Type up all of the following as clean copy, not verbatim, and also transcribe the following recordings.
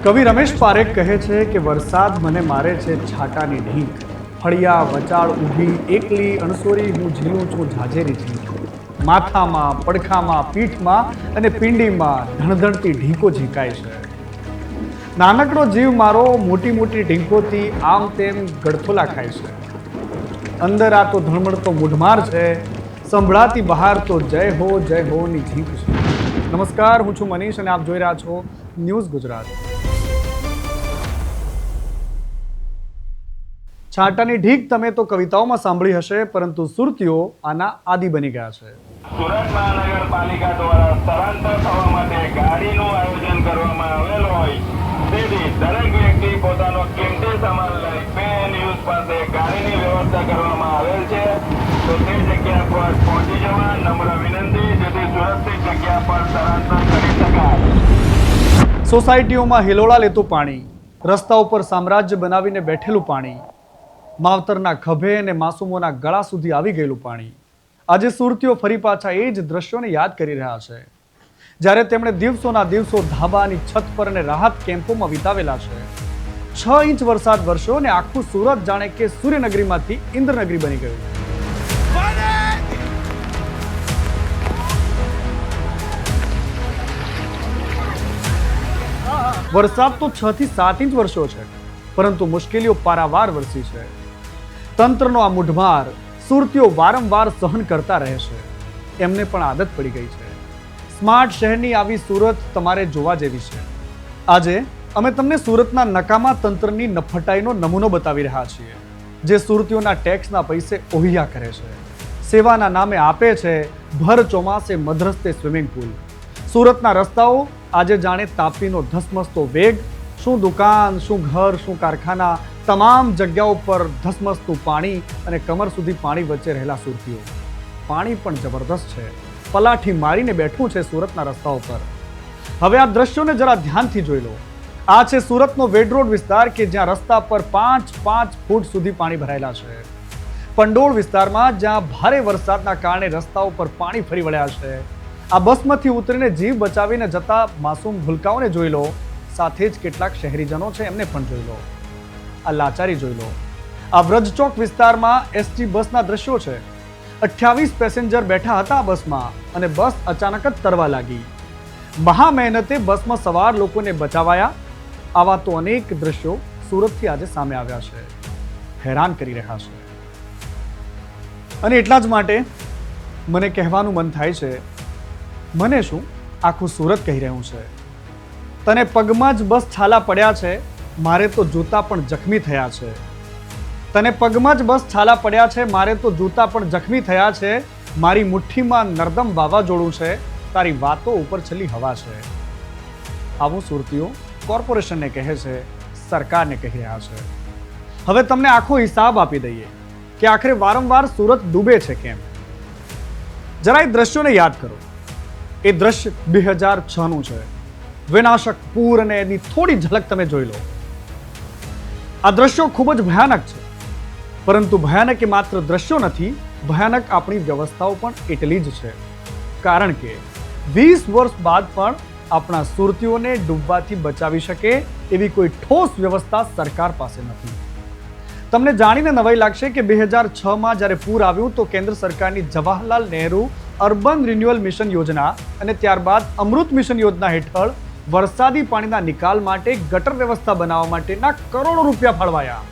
કવિ રમેશ પારેખ કહે છે કે વરસાદ મને મારે છે છાટાની ઢીંક, ફળિયા વચાળ ઊભી એકલી અણસોરી હું ઝીલું છું ઝાઝેરી ઝીંક, માથામાં પડખામાં પીઠમાં અને પિંડીમાં ધણધણતી ઢીંકો ઝીંકાય છે। નાનકડો જીવ મારો મોટી મોટી ઢીંકોથી આમ તેમ ગળથોલા ખાય છે। અંદર આ તો ધણમણતો મૂઢમાર છે, સંભળાતી બહાર તો જય હો ની ઝીંક છે। નમસ્કાર, હું છું મનીષ અને આપ જોઈ રહ્યા છો ન્યૂઝ ગુજરાત। છાટાની ઢીંક તમે તો કવિતાઓમાં સાંભળી હશે, પરંતુ સુરતીઓ આના આદિ બની ગયા છે। સુરત મહાનગરપાલિકા દ્વારા સ્થળાંતર થવા માટે ગાડીનું આયોજન કરવામાં આવેલ હોય તેથી દરેક વ્યક્તિ પોતાનો કિંમતી સામાન લઈ પે ન્યૂઝ પાસે ગાડીની વ્યવસ્થા કરવામાં આવેલ છે, તો તે જગ્યા પર પહોંચી જવા નમ્ર વિનંતી, જેથી સુરક્ષિત જગ્યા પર સ્થળાંતર કરી શકાય। સોસાયટીઓમાં હિલોળા લેતું પાણી, રસ્તા ઉપર સામ્રાજ્ય બનાવીને બેઠેલું પાણી, માવતરના ખભે અને માસૂમોના ગળા સુધી આવી ગયેલું પાણી, આજે સુરતીઓ ફરી પાછા એ જ દ્રશ્યોને યાદ કરી રહ્યા છે, જ્યારે તેમણે દિવસોના દિવસો ધાબાની છત પર અને રાહત કેમ્પોમાં વિતાવેલા છે। 6 ઇંચ વરસાદ વરસ્યો અને આખું સુરત જાણે કે સૂર્યનગરીમાંથી ઇન્દ્રનગરી બની ગયું। વરસાદ તો 6 થી 7 ઇંચ વરસ્યો છે, પરંતુ મુશ્કેલીઓ પારાવાર વરસી છે। તંત્રનો આ મૂઢમાર સુરતીઓ વારંવાર સહન કરતા રહે છે, એમને પણ આદત પડી ગઈ છે। સ્માર્ટ શહેરની આવી સુરત તમારે જોવા જેવી છે। આજે અમે તમને સુરતના નકામા તંત્રની નફટાઈનો નમૂનો બતાવી રહ્યા છીએ, જે સુરતીઓના ટેક્સના પૈસે ઓહિયા કરે છે, સેવાના નામે આપે છે ભર ચોમાસે મધરસ્તે સ્વિમિંગ પુલ। સુરતના રસ્તાઓ આજે જાણે તાપીનો ધસમસતો વેગ, શું દુકાન, શું ઘર, શું કારખાના, તમામ જગ્યાઓ પર ધસમસતું પાણી અને કમર સુધી પાણી વચ્ચે રહેલા સુરતીઓ। પાણી પણ જબરદસ્ત છે, પલાઠી મારીને બેઠું છે સુરતના રસ્તાઓ પર। હવે આ દ્રશ્યોને જરા ધ્યાનથી જોઈ લો। આ છે સુરતનો વેડરોડ વિસ્તાર કે જ્યાં રસ્તા પર 5 ફૂટ સુધી પાણી ભરાયેલા છે। પંડોળ વિસ્તારમાં જ્યાં ભારે વરસાદના કારણે રસ્તાઓ પર પાણી ફરી વળ્યા છે। આ બસમાંથી ઉતરીને જીવ બચાવીને જતા માસૂમ ભૂલકાઓને જોઈ લો, સાથે જ કેટલાક શહેરીજનો છે એમને પણ જોઈ લો। આ લાચારી જોઈ લો। આ વ્રજચોક વિસ્તારમાં એસટી બસના દ્રશ્યો છે। 28 પેસેન્જર બેઠા હતા આ બસમાં અને બસ અચાનક જ તરવા લાગી। મહા મહેનતે બસમાં સવાર લોકોને બચાવાયા। આવા તો અનેક દ્રશ્યો સુરતથી આજે સામે આવ્યા છે, હેરાન કરી રહ્યા છે। અને એટલા જ માટે મને કહેવાનું મન થાય છે, મને શું આખું સુરત કહી રહ્યું છે, તને પગમાં જ બસ છાલા પડ્યા છે, મારે તો જૂતા પણ જખમી થયા છે। તને પગમાં જ બસ છાલા પડ્યા છે, મારે તો જૂતા પણ જખમી થયા છે। મારી મુઠ્ઠીમાં નર્દમ વાવાઝોડું છે, તારી વાતો ઉપર છેલ્લી હવા છે। આવું સુરતીઓ કોર્પોરેશનને કહે છે, સરકારને કહી રહ્યા છે। હવે તમને આખો હિસાબ આપી દઈએ કે આખરે વારંવાર સુરત ડૂબે છે કેમ। જરા એ દ્રશ્યોને યાદ કરો। એ દ્રશ્ય 2006નું છે। વિનાશક પૂર અને એની થોડી ઝલક તમે જોઈ લો। આ દ્રશ્યો ખૂબ જ ભયાનક છે, પરંતુ ભયાનક એ માત્ર દ્રશ્યો નથી, ભયાનક આપણી વ્યવસ્થાઓ પણ એટલી જ છે, કારણ કે 20 વર્ષ બાદ પણ આપણા સુરતીઓને ડૂબવાથી બચાવી શકે એવી કોઈ ઠોસ વ્યવસ્થા સરકાર પાસે નથી। તમને જાણીને નવાઈ લાગશે કે 2006માં જ્યારે પૂર આવ્યું તો કેન્દ્ર સરકારની Jawaharlal Nehru urban renewal mission યોજના અને ત્યારબાદ અમૃત મિશન યોજના હેઠળ વરસાદી પાણીના નિકાલ માટે ગટર વ્યવસ્થા બનાવવા માટેના કરોડો રૂપિયા ફાળવાયા।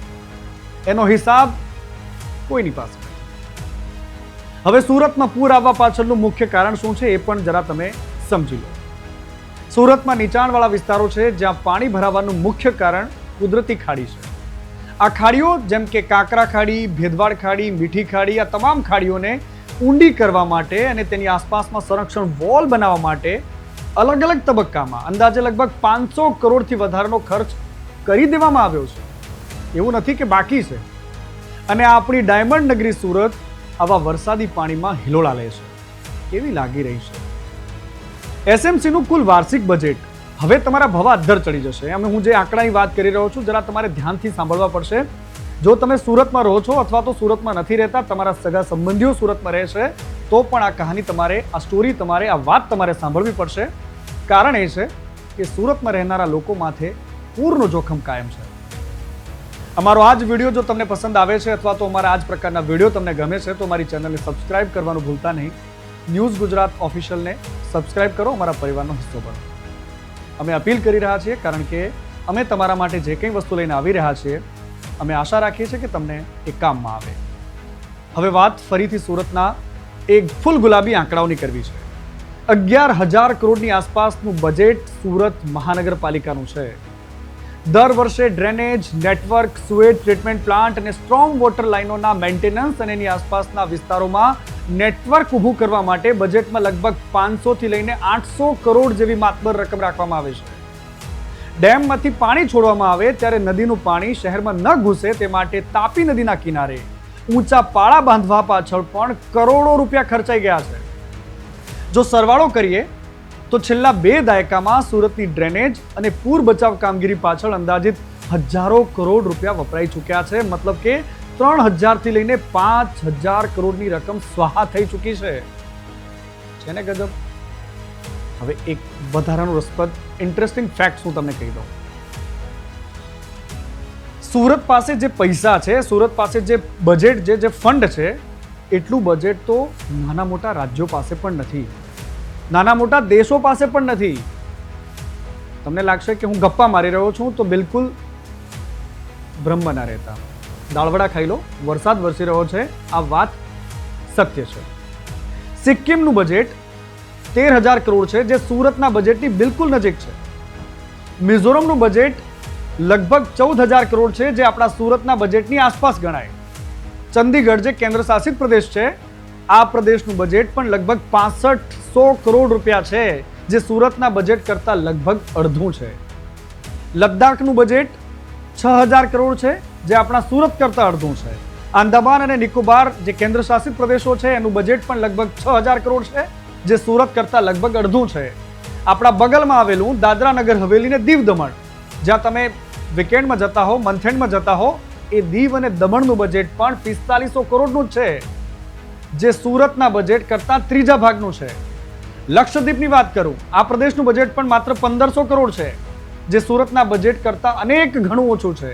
એનો હિસાબ કોઈની પાસે નથી। હવે સુરતમાં પૂર આવવા પાછળનું મુખ્ય કારણ શું છે એ પણ જરા તમે સમજી લો। સુરતમાં નીચાણવાળા વિસ્તારો છે જ્યાં પાણી ભરાવાનું મુખ્ય કારણ કુદરતી ખાડી છે। આ ખાડીઓ જેમ કે કાંકરા ખાડી, ભેદવાડ ખાડી, મીઠી ખાડી, આ તમામ ખાડીઓને ઊંડી કરવા માટે અને તેની આસપાસમાં સંરક્ષણ વોલ બનાવવા માટે અલગ અલગ તબક્કામાં અંદાજે લગભગ 500 કરોડથી વધારાનો ખર્ચ કરી દેવામાં આવ્યો છે। એવું નથી કે બાકી છે। અને આપણી ડાયમંડ નગરી સુરત આવા વરસાદી પાણીમાં હિલોળા લે છે, કેવી લાગી રહી છે। એસએમસીનું કુલ વાર્ષિક બજેટ હવે તમારા ભવા અધ્ધર ચડી જશે। અમે હું જે આંકડાની વાત કરી રહ્યો છું જરા તમારે ધ્યાનથી સાંભળવા પડશે। જો તમે સુરતમાં રહો છો અથવા તો સુરતમાં નથી રહેતા, તમારા સગા સંબંધીઓ સુરતમાં રહે છે, તો પણ આ કહાની તમારે, આ સ્ટોરી તમારે, આ વાત તમારે સાંભળવી પડશે। કારણ એ છે કે સુરતમાં રહેનારા લોકો માથે પૂરનું જોખમ કાયમ છે. અમારો આ જ વિડીયો જો તમને પસંદ આવે છે અથવા તો અમારા આ જ પ્રકારના વિડીયો તમને ગમે છે તો મારી ચેનલને સબસ્ક્રાઇબ કરવાનું ભૂલતા નહીં. ન્યૂઝ ગુજરાત ઓફિશિયલને સબસ્ક્રાઇબ કરો, અમારા પરિવારનો હિસ્સો બનો. અમે અપીલ કરી રહ્યા છીએ કારણ કે અમે તમારા માટે જે કંઈ વસ્તુ લઈને આવી રહ્યા છીએ અમે આશા રાખીએ છીએ કે તમને એ કામમાં આવે. હવે વાત ફરીથી સુરતના એક ફૂલ ગુલાબી આંકડાઓની કરવી છે. 11,000 કરોડની આસપાસનું બજેટ સુરત મહાનગરપાલિકાનું છે. દર વર્ષે drainage, network, sewage treatment plant અને સ્ટ્રોંગ વોટર લાઇનોના મેન્ટેનન્સ અને એની આસપાસના વિસ્તારોમાં નેટવર્ક ઊભું કરવા માટે બજેટમાં લગભગ 500 થી લઈને 800 કરોડ જેવી માતબર રકમ રાખવામાં આવે છે. ડેમમાંથી પાણી છોડવામાં આવે ત્યારે નદીનું પાણી શહેરમાં ન ઘૂસે તે માટે તાપી નદીના કિનારે ઊંચા પાળા બાંધવા પાછળ પણ કરોડો રૂપિયા ખર્ચાઈ ગયા છે. જો સરવાળો કરીએ તો છેલ્લા 2 દાયકામાં સુરતની ડ્રેનેજ અને પૂર બચાવ કામગીરી પાછળ અંદાજિત હજારો કરોડ રૂપિયા વપરાઈ ચૂક્યા છે. મતલબ કે 3,000 થી લઈને 5,000 કરોડની રકમ સ્વાહા થઈ ચૂકી છે ને ગજબ. હવે એક વધારાનું રસપ્રદ ઇન્ટરેસ્ટિંગ ફેક્ટ હું તમને કહી દઉં. સુરત પાસે જે પૈસા છે, સુરત પાસે જે બજેટ જે ફંડ છે એટલું બજેટ તો નાના મોટા રાજ્યો પાસે પણ નથી, નાના મોટા દેશો પાસે પણ નથી. તમને લાગશે કે હું ગપ્પા મારી રહ્યો છું તો બિલકુલ ભ્રમ ના રહેતા. દાળવડા ખાઈ લો, વરસાદ વરસી રહ્યો છે, આ વાત સત્ય છે. સિક્કિમનું બજેટ 13,000 કરોડ છે જે સુરતના બજેટની બિલકુલ નજીક છે. મિઝોરમનું બજેટ લગભગ 14,000 કરોડ છે જે આપણા સુરતના બજેટની આસપાસ ગણાય. ચંદીગઢ જે કેન્દ્ર શાસિત પ્રદેશ છે આ પ્રદેશનું બજેટ પણ લગભગ 6500 કરોડ રૂપિયા છે જે સુરતના બજેટ કરતા લગભગ અડધું છે. લદ્દાખનું બજેટ 6,000 કરોડ છે જે આપણા સુરત કરતા અડધું છે. આંદામાન અને નિકોબાર જે કેન્દ્ર શાસિત પ્રદેશો છે એનું બજેટ પણ લગભગ 6,000 કરોડ છે જે સુરત કરતા લગભગ અડધું છે. આપણા બગલમાં આવેલું દાદરા નગર હવેલી ને દીવ દમણ જ્યાં તમે વીકેન્ડમાં જતા હો, મંથએન્ડમાં જતા હો, એ દીવ અને દમણનું બજેટ પણ 4500 કરોડનું જ છે જે સુરતના બજેટ કરતા ત્રીજા ભાગનું છે. લક્ષદ્વીપની વાત કરું, આ પ્રદેશનું બજેટ પણ માત્ર 1,500 કરોડ છે જે સુરતના બજેટ કરતા અનેક ગણું ઓછું છે.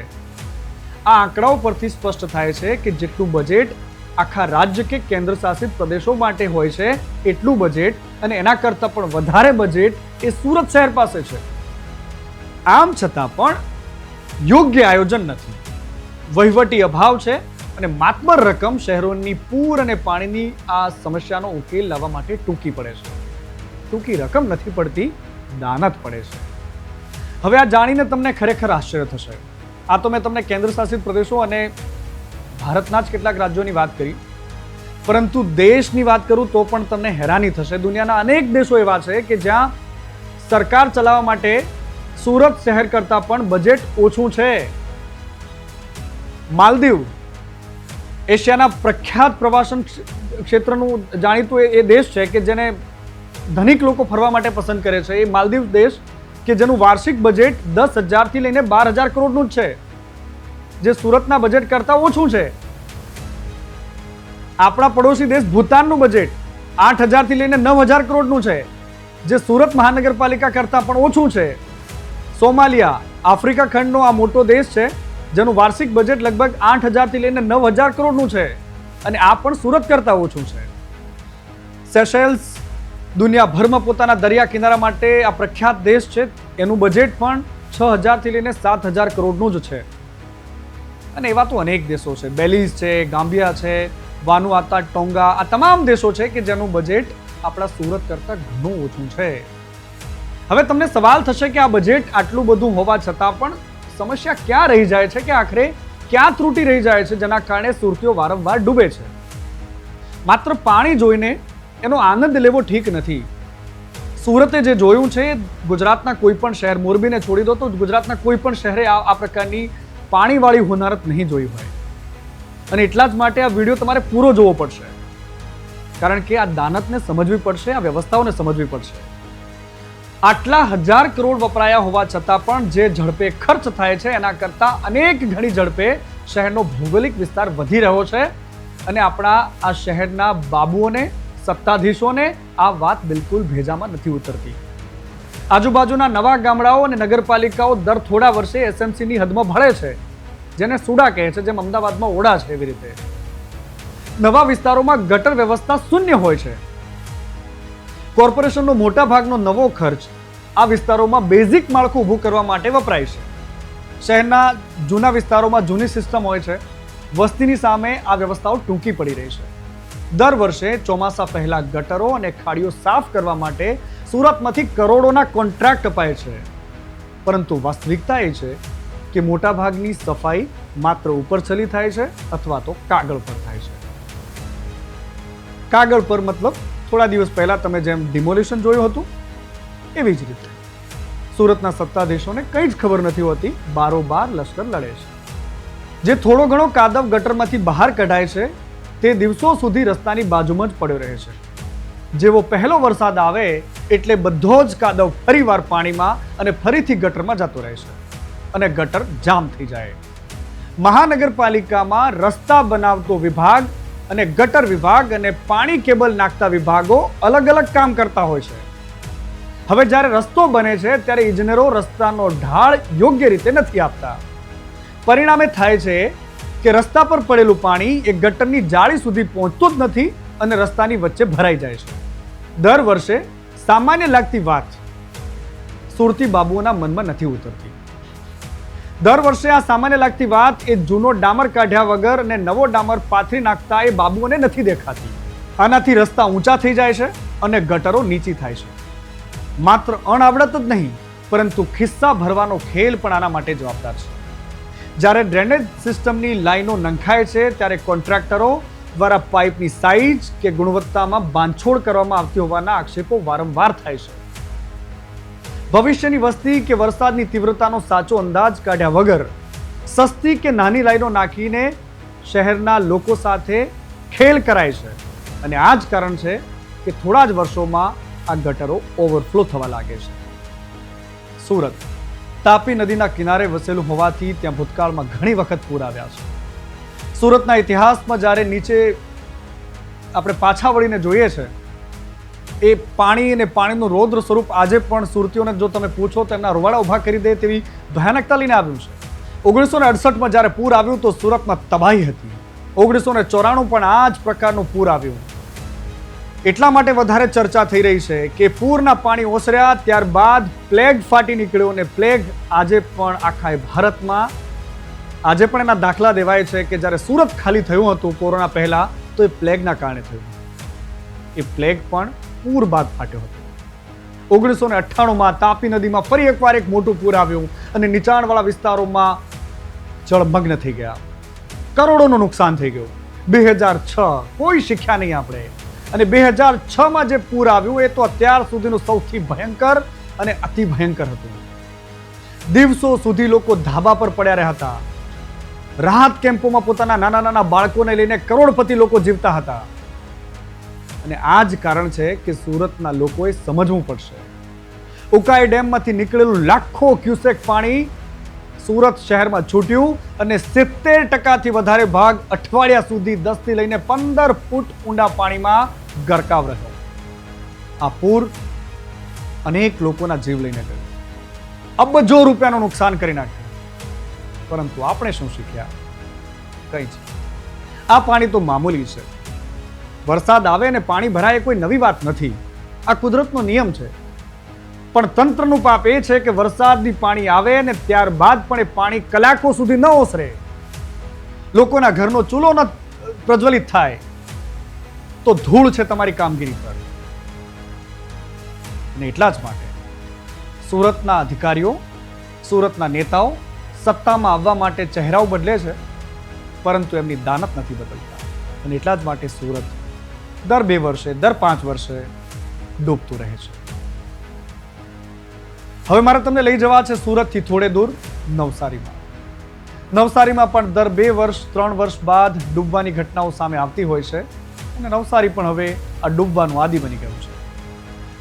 આ આંકડાઓ પરથી સ્પષ્ટ થાય છે કે જેટલું બજેટ આખા રાજ્ય કે કેન્દ્ર શાસિત પ્રદેશો માટે હોય છે એટલું બજેટ અને એના કરતાં પણ વધારે બજેટ એ સુરત શહેર પાસે છે. આમ છતાં પણ યોગ્ય આયોજન નથી, વહીવટી અભાવ છે અને માતબર રકમ શહેરોની પૂર અને પાણીની આ સમસ્યાનો ઉકેલ લાવવા માટે ટૂંકી પડે છે. ટૂંકી રકમ નથી પડતી, દાનત પડે છે. હવે આ જાણીને તમને ખરેખર આશ્ચર્ય થશે. આ તો મેં તમને કેન્દ્ર શાસિત પ્રદેશો અને ભારતના જ કેટલાક રાજ્યોની વાત કરી, પરંતુ દેશની વાત કરું તો પણ તમને હેરાની થશે. દુનિયાના અનેક દેશો એવા છે કે જ્યાં સરકાર ચલાવવા માટે સુરત શહેર કરતાં પણ બજેટ ઓછું છે. માલદીવ એશિયાના પ્રખ્યાત પ્રવાસન ક્ષેત્રનું જાણીતું એ દેશ છે કે જેને ધનિક લોકો ફરવા માટે પસંદ કરે છે. એ માલદીવ દેશ કે જેનું વાર્ષિક બજેટ 10,000 થી લઈને 12,000 કરોડનું જ છે જે સુરતના બજેટ કરતાં ઓછું છે. આપણા પડોશી દેશ ભૂતાનનું બજેટ 8,000 થી લઈને 9,000 કરોડનું છે જે સુરત મહાનગરપાલિકા કરતાં પણ ઓછું છે. સોમાલિયા આફ્રિકા ખંડનો આ મોટો દેશ છે જેનું વાર્ષિક બજેટ લગભગ 8,000 થી લઈને 9,000 કરોડનું છે અને આ પણ સુરત કરતાં ઓછું છે. સેશેલ્સ દુનિયાભરમાં પોતાના દરિયા કિનારા માટે આ પ્રખ્યાત દેશ છે, એનું બજેટ પણ 6,000 થી લઈને 7,000 કરોડનું જ છે. અને એવા તો અનેક દેશો છે, બેલીઝ છે, ગામ્બિયા છે, વાનુઆતા, ટોંગા, આ તમામ દેશો છે કે જેનું બજેટ આપણા સુરત કરતાં ઘણું ઓછું છે. હવે તમને સવાલ થશે કે આ બજેટ આટલું બધું હોવા છતાં પણ સમસ્યા ક્યાં રહી જાય છે કે આખરે ક્યાં ત્રુટિ રહી જાય છે જેના કારણે સુરતીઓ વારંવાર ડૂબે છે. માત્ર પાણી જોઈને એનો આનંદ લેવો ઠીક નથી. સુરતે જે જોયું છે ગુજરાતના કોઈ પણ શહેર, મોરબીને છોડી દો તો ગુજરાતના કોઈ પણ શહેરે આ પ્રકારની પાણીવાળી હોનારત નહીં જોઈ હોય. અને એટલા જ માટે આ વિડીયો તમારે પૂરો જોવો પડશે કારણ કે આ દાનતને સમજવી પડશે, આ વ્યવસ્થાઓને સમજવી પડશે. આટલા 1,000 કરોડ વપરાયા હોવા છતાં પણ જે ઝડપે ખર્ચ થાય છે એના કરતાં અનેક ગણી ઝડપે શહેરનો ભૌગોલિક વિસ્તાર વધી રહ્યો છે અને આપણા આ શહેરના બાબુઓને, સત્તાધીશોને આ વાત બિલકુલ ભેજામાં નથી ઉતરતી. આજુબાજુના નવા ગામડાઓ અને નગરપાલિકાઓ દર થોડા વર્ષે એસએમસીની હદમાં ભળે છે, જેને સુડા કહે છે, જેમ અમદાવાદમાં ઓડા છે એવી રીતે. નવા વિસ્તારોમાં ગટર વ્યવસ્થા શૂન્ય હોય છે. કોર્પોરેશનનો મોટા ભાગનો નવો ખર્ચ આ વિસ્તારોમાં બેઝિક માળખું ઊભું કરવા માટે વપરાય છે. શહેરના જૂના વિસ્તારોમાં જૂની સિસ્ટમ હોય છે. વસ્તીની સામે આ વ્યવસ્થાઓ ટૂંકી પડી રહી છે. દર વર્ષે ચોમાસા પહેલા ગટરો અને ખાડીઓ સાફ કરવા માટે સુરતમાંથી કરોડોના કોન્ટ્રાક્ટ અપાય છે. પરંતુ વાસ્તવિકતા એ છે કે મોટાભાગની સફાઈ માત્ર ઉપરછલ્લી થાય છે અથવા તો કાગળ પર થાય છે. કાગળ પર મતલબ થોડા દિવસ પહેલા તમે જેમ ડિમોલિશન જોયું હતું એવી જ રીતે સુરતના સત્તાધીશોને કંઈ જ ખબર નથી હોતી, બારોબાર લશ્કર લડે છે. જે થોડો ઘણો કાદવ ગટરમાંથી બહાર કઢાય છે તે દિવસો સુધી રસ્તાની બાજુમાં જ પડ્યો રહે છે. જેવો પહેલો વરસાદ આવે એટલે બધો જ કાદવ ફરીવાર પાણીમાં અને ફરીથી ગટરમાં જતો રહે છે અને ગટર જામ થઈ જાય. મહાનગરપાલિકામાં રસ્તા બનાવતો વિભાગ અને ગટર વિભાગ અને પાણી કેબલ નાખતા વિભાગો અલગ અલગ કામ કરતા હોય છે. હવે જ્યારે રસ્તો બને છે ત્યારે ઇજનેરો રસ્તાનો ઢાળ યોગ્ય રીતે નથી આપતા. પરિણામે થાય છે કે રસ્તા પર પડેલું પાણી એ ગટરની જાળી સુધી પહોંચતું જ નથી અને રસ્તાની વચ્ચે ભરાઈ જાય છે. દર વર્ષે સામાન્ય લાગતી વાત સુરતી બાબુઓના મનમાં નથી ઉતરતી. દર વર્ષે આ સામાન્ય લાગતી વાત એ જૂનો ડામર કાઢ્યા વગર અને નવો ડામર પાથરી નાખતા એ બાબુઓને નથી દેખાતી. આનાથી રસ્તા ઊંચા થઈ જાય છે અને ગટરો નીચી થાય છે. માત્ર અણઆવડત જ નહીં પરંતુ ખિસ્સા ભરવાનો ખેલ પણ આના માટે જવાબદાર છે. જ્યારે ડ્રેનેજ સિસ્ટમની લાઈનો નંખાય છે ત્યારે કોન્ટ્રાક્ટરો દ્વારા પાઇપની સાઇઝ કે ગુણવત્તામાં બાંધછોડ કરવામાં આવતી હોવાના આક્ષેપો વારંવાર થાય છે. ભવિષ્યની વસ્તી કે વરસાદની તીવ્રતાનો સાચો અંદાજ કાઢ્યા વગર સસ્તી કે નાની લાઈનો નાખીને શહેરના લોકો સાથે ખેલ કરાય છે અને આ જ કારણ છે કે થોડા જ વર્ષોમાં આ ગટરો ઓવરફ્લો થવા લાગે છે. સુરત તાપી નદીના કિનારે વસેલું હોવાથી ત્યાં ભૂતકાળમાં ઘણી વખત પૂર આવ્યા છે. સુરતના ઇતિહાસમાં જ્યારે નીચે આપણે પાછા વળીને જોઈએ છે એ પાણી અને પાણીનું રૌદ્ર સ્વરૂપ આજે પણ સુરતીઓને જો તમે પૂછો તો એમના રૂવાડા ઊભા કરી દે તેવી ભયાનકતા લઈને આવ્યું છે. 1968માં જ્યારે પૂર આવ્યું તો સુરતમાં તબાહી હતી. 1994 પણ આ જ પ્રકારનું પૂર આવ્યું. એટલા માટે વધારે ચર્ચા થઈ રહી છે કે પૂરના પાણી ઓસર્યા ત્યારબાદ પ્લેગ ફાટી નીકળ્યો અને પ્લેગ આજે પણ આખા ભારતમાં આજે પણ એના દાખલા દેવાય છે કે જ્યારે સુરત ખાલી થયું હતું કોરોના પહેલા તો એ પ્લેગના કારણે થયું. એ પ્લેગ પણ પૂર બાદ ફાટ્યો હતો. 1998માં તાપી નદીમાં ફરી એકવાર એક મોટું પૂર આવ્યું અને નીચાણવાળા વિસ્તારોમાં જળમગ્ન થઈ ગયા. કરોડોનું નુકસાન થઈ ગયું. 2006 કોઈ શીખ્યા નહીં આપણે. અને 2006માં જે પૂર આવ્યું એ તો અત્યાર સુધીનું સૌથી ભયંકર અને અતિ ભયંકર હતું. દિવસો સુધી લોકો ધાબા પર પડ્યા રહ્યા હતા. રાહત કેમ્પોમાં પોતાના નાના નાના બાળકોને લઈને કરોડપતિ લોકો જીવતા હતા. અને આ જ કારણ છે કે સુરતના લોકોએ સમજવું પડશે. ઉકાઈ ડેમમાંથી નીકળેલું લાખો ક્યુસેક પાણી સુરત શહેરમાં છૂટ્યું અને 70% વધારે ભાગ અઠવાડિયા સુધી 10 થી લઈને 15 ફૂટ ઊંડા પાણીમાં ગરકાવ રહ્યો. આ પૂર અનેક લોકોના જીવ લઈને ગયું. અબજો રૂપિયાનું નુકસાન કરી નાખ્યું. પરંતુ આપણે શું શીખ્યા? કંઈ જ. આ પાણી તો મામૂલી છે. વરસાદ આવે અને પાણી ભરાય કોઈ નવી વાત નથી. આ કુદરતનો નિયમ છે. પણ તંત્રનું પાપ એ છે કે વરસાદની પાણી આવે અને ત્યારબાદ પણ એ પાણી કલાકો સુધી ન ઓસરે. લોકોના ઘરનો ચૂલો ન પ્રજ્વલિત થાય તો ધૂળ છે તમારી કામગીરી પર. અને એટલા જ માટે સુરતના અધિકારીઓ, સુરતના નેતાઓ સત્તામાં આવવા માટે ચહેરાઓ બદલે છે પરંતુ એમની દાનત નથી બદલતા. અને એટલા જ માટે સુરત દર 2 વર્ષે, દર 5 વર્ષે ડૂબતું રહે છે. હવે મારે તમને લઈ જવા છે સુરતથી થોડે દૂર નવસારીમાં. નવસારીમાં પણ દર 2 વર્ષ, 3 વર્ષ બાદ ડૂબવાની ઘટનાઓ સામે આવતી હોય છે અને નવસારી પણ હવે આ ડૂબવાનું આદિ બની ગયું છે.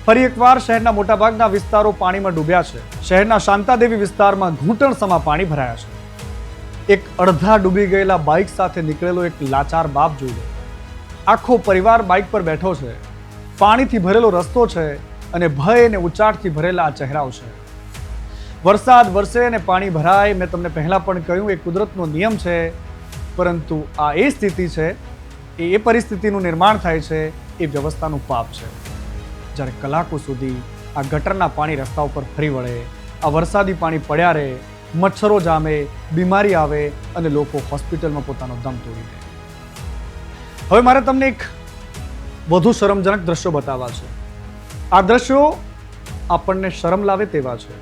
ફરી એકવાર શહેરના મોટાભાગના વિસ્તારો પાણીમાં ડૂબ્યા છે. શહેરના શાંતાદેવી વિસ્તારમાં ઘૂંટણસમા પાણી ભરાયા છે. એક અડધા ડૂબી ગયેલા બાઇક સાથે નીકળેલો એક લાચાર બાપ જોઈ લો. આખો પરિવાર બાઇક પર બેઠો છે. પાણીથી ભરેલો રસ્તો છે અને ભય અને ઉચાટથી ભરેલા આ ચહેરાઓ છે. વરસાદ વરસે અને પાણી ભરાય, મેં તમને પહેલા પણ કહ્યું, એ કુદરતનો નિયમ છે. પરંતુ આ એ સ્થિતિ છે, એ પરિસ્થિતિનું નિર્માણ થાય છે, એ વ્યવસ્થાનું પાપ છે. જ્યારે કલાકો સુધી આ ગટરના પાણી રસ્તા ઉપર ફરી વળે, આ વરસાદી પાણી પડ્યા રહે, મચ્છરો જામે, બીમારી આવે અને લોકો હોસ્પિટલમાં પોતાનો દમ તોડી દે. હવે મારે તમને એક વધુ શરમજનક દ્રશ્યો બતાવવા છે. આ દ્રશ્યો આપણને શરમ લાવે તેવા છે,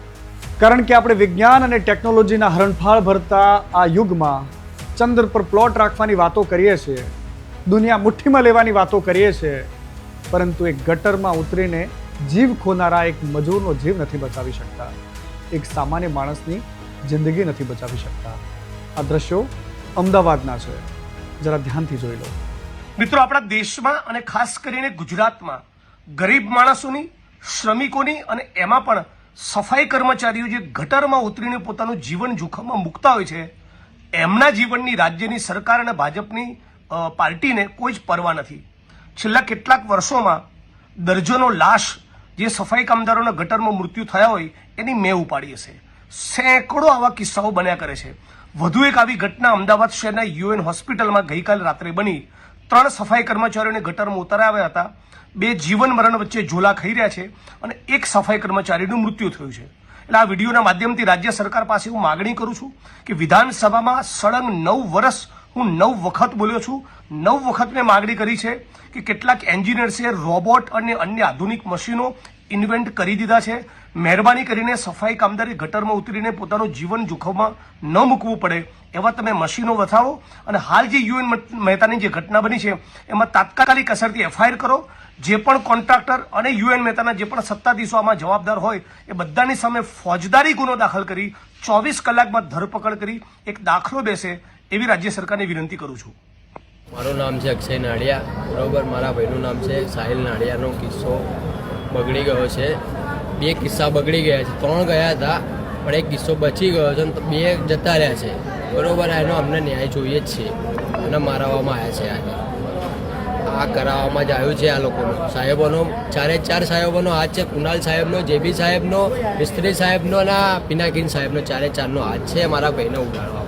કારણ કે આપણે વિજ્ઞાન અને ટેકનોલોજીના હરણફાળ ભરતા આ યુગમાં ચંદ્ર પર પ્લોટ રાખવાની વાતો કરીએ છીએ, દુનિયા મુઠ્ઠીમાં લેવાની વાતો કરીએ છીએ, પરંતુ એક ગટરમાં ઉતરીને જીવ ખોનારા એક મજૂરનો જીવ નથી બચાવી શકતા, એક સામાન્ય માણસની જિંદગી નથી બચાવી શકતા. આ દ્રશ્યો અમદાવાદના છે, જરા ધ્યાનથી જોઈ લો. મિત્રો, આપણા દેશમાં અને ખાસ કરીને ગુજરાતમાં ગરીબ માણસોની, શ્રમિકોની અને એમાં પણ સફાઈ કર્મચારીઓ જે ગટરમાં ઉતરીને પોતાનું જીવન જોખમમાં મૂકતા હોય છે, એમના જીવનની રાજ્યની સરકાર અને ભાજપની પાર્ટીને કોઈ જ પરવા નથી. છેલ્લા કેટલાક વર્ષોમાં દર્જનો લાશ જે સફાઈ કામદારોના ગટરમાં મૃત્યુ થયા હોય એની મેં ઉપાડી હશે. સેંકડો આવા કિસ્સાઓ બન્યા કરે છે. વધુ એક આવી ઘટના અમદાવાદ શહેરના યુએન હોસ્પિટલમાં ગઈકાલ રાત્રે બની. 3 સફાઈ કર્મચારીઓને ગટરમાં ઉતારાવ્યા હતા. 2 જીવન મરણ વચ્ચે ઝોલા ખાઈ રહ્યા છે અને 1 સફાઈ કર્મચારીનું મૃત્યુ થયું છે. એટલે આ વિડીયોના માધ્યમથી રાજ્ય સરકાર પાસે હું માગણી કરું છું કે વિધાનસભામાં સળંગ 9 વર્ષ હું 9 વખત બોલ્યો છું. 9 વખત મેં માગણી કરી છે કે કેટલાક એન્જિનિયર્સે રોબોટ અને અન્ય આધુનિક મશીનો ઇન્વેન્ટ કરી દીધા છે. મહેરબાની કરીને સફાઈ કામદારી ગટરમાં ઉતરીને પોતાનું જીવન જોખમમાં ન મૂકવું પડે એવા તમે મશીનો વસાવો અને હાલ જે યુએન મહેતાની જે ઘટના બની છે એમાં તાત્કાલિક અસરથી એફઆઈઆર કરો. જે પણ કોન્ટ્રાક્ટર અને યુએન મહેતાના જે પણ સત્તાધીશો આમાં જવાબદાર હોય એ બધાની સામે ફોજદારી ગુનો દાખલ કરી 24 કલાકમાં ધરપકડ કરી એક દાખલો બેસે એવી રાજ્ય સરકારને વિનંતી કરું છું. મારું નામ છે અક્ષય નાડિયા, બરોબર. મારા ભાઈનું નામ છે સાહિલ નાડિયાનો કિસ્સો બગડી ગયો છે. 2 કિસ્સા બગડી ગયા છે. 3 ગયા હતા પણ 1 કિસ્સો બચી ગયો છે અને 2 જતા રહ્યા છે, બરોબર. એનો અમને ન્યાય જોઈએ જ છે અને મારવામાં આવ્યા છે. આજે આ કરાવવામાં જ આવ્યું છે આ લોકોનો, સાહેબોનો, 4 સાહેબોનો હાથ છે. કુનાલ સાહેબનો, જેબી સાહેબનો, મિસ્ત્રી સાહેબનો અને પિનાકીન સાહેબનો, 4નો હાથ છે મારા ભાઈને ઉડાડવામાં.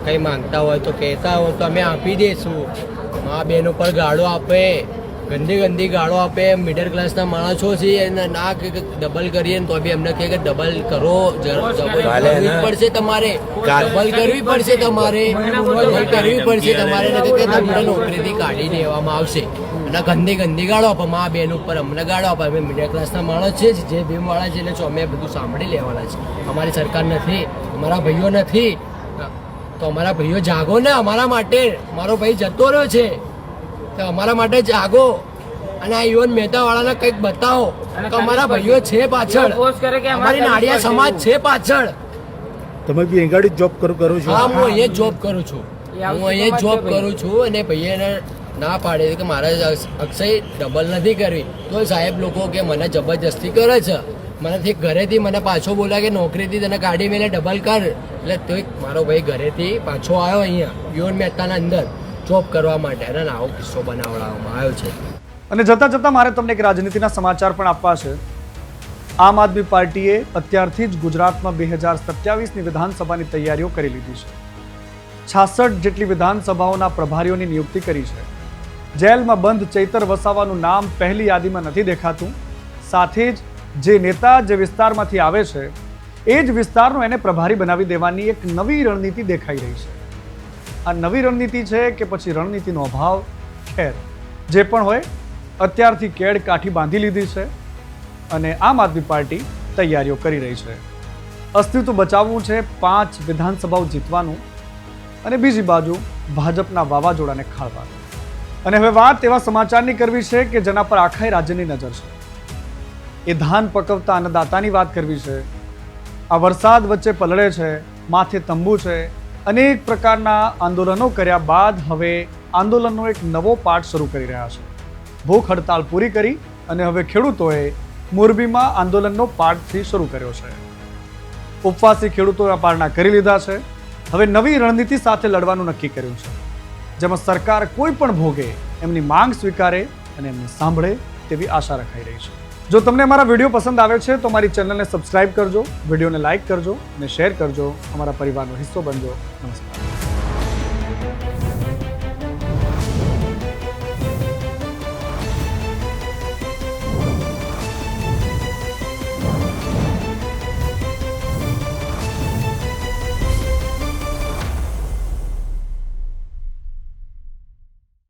કંઈ માંગતા હોય તો કહેતા હોય તો અમે આપી દઈશું. મા બેન ઉપર ગાળો આપે, ગંદી ગાળો આપે. મિડલ ક્લાસના માણસો છીએ એને ના કે ડબલ કરીએ ને તો બી એમને કહે કે ડબલ કરો, ડબલ કરવી પડશે તમારે, ડબલ કરવી પડશે તમારે, ડબલ કરવી પડશે તમારે, નથી કે તમને નોકરીથી કાઢી દેવામાં આવશે. અને ગંદી ગાળો આપે મા બેન ઉપર, અમને ગાળો આપે. અમે મિડલ ક્લાસના માણસ છે, જે ભીમવાળા છે એટલે અમે બધું સાંભળી લેવાના છે. અમારી સરકાર નથી, અમારા ભાઈઓ નથી, તો અમારા ભાઈઓ જાગો ને અમારા માટે. મારો ભાઈ જતો રહ્યો છે તો અમારા માટે જાગો અને આ યુવન મહેતા વાળાને કંઈક બતાવો તો અમારા ભાઈઓ છે પાછળ, અમારી નાડિયા સમાજ છે પાછળ. તમે બી અહીં ગાડી જોબ કરો છો? હા, હું અહીંયા જોબ કરું છું. હું અહીંયા જોબ કરું છું અને ભાઈને ના પાડે કે મારે અક્ષય ડબલ નથી કરવી તો સાહેબ લોકો કે મને જબરજસ્તી કરે છે. મનેથી ઘરેથી મને પાછો બોલ્યા કે નોકરીથી તને કાઢી મેલે ડબલ કર. એટલે તો મારો ભાઈ ઘરેથી પાછો આવ્યો અહીંયા યુવન મહેતાના અંદર જોબ કરવા માટે અને આવો કિસ્સો બનાવવામાં આવ્યો છે. અને જતાં જતાં મારે તમને એક રાજનીતિના સમાચાર પણ આપવા છે. આમ આદમી પાર્ટીએ અત્યારથી જ ગુજરાતમાં 2027ની વિધાનસભાની તૈયારીઓ કરી લીધી છે. 66 જેટલી વિધાનસભાઓના પ્રભારીઓની નિયુક્તિ કરી છે. જેલમાં બંધ ચૈતર વસાવાનું નામ પહેલી યાદીમાં નથી દેખાતું. સાથે જ જે નેતા જે વિસ્તારમાંથી આવે છે એ જ વિસ્તારનો એને પ્રભારી બનાવી દેવાની એક નવી રણનીતિ દેખાઈ રહી છે. આ નવી રણનીતિ છે કે પછી રણનીતિનો અભાવ? ખેર, જે પણ હોય, અત્યારથી કેડ કાઠી બાંધી લીધી છે અને આમ આદમી પાર્ટી તૈયારીઓ કરી રહી છે. અસ્તિત્વ બચાવવું છે, 5 વિધાનસભાઓ જીતવાનું અને બીજી બાજુ ભાજપના વાવાઝોડાને ખાળવાનું. અને હવે વાત એવા સમાચારની કરવી છે કે જેના પર આખા રાજ્યની નજર છે. એ ધાન પકવતા અન્નદાતાની વાત કરવી છે. આ વરસાદ વચ્ચે પલળે છે, માથે તંબુ છે. અનેક પ્રકારના આંદોલનો કર્યા બાદ હવે આંદોલનનો એક નવો પાઠ શરૂ કરી રહ્યા છે. ભૂખ હડતાલ પૂરી કરી અને હવે ખેડૂતોએ મોરબીમાં આંદોલનનો પાઠથી શરૂ કર્યો છે. ઉપવાસી ખેડૂતોએ પારણા કરી લીધા છે. હવે નવી રણનીતિ સાથે લડવાનું નક્કી કર્યું છે, જેમાં સરકાર કોઈ પણ ભોગે એમની માંગ સ્વીકારે અને એમને સાંભળે તેવી આશા રખાઈ રહી છે. જો તમને અમારા વિડીયો પસંદ આવે છે તો અમારી ચેનલને સબસ્ક્રાઇબ કરજો, વિડીયોને લાઇક કરજો અને શેર કરજો. અમારા પરિવારનો હિસ્સો બનજો. નમસ્કાર.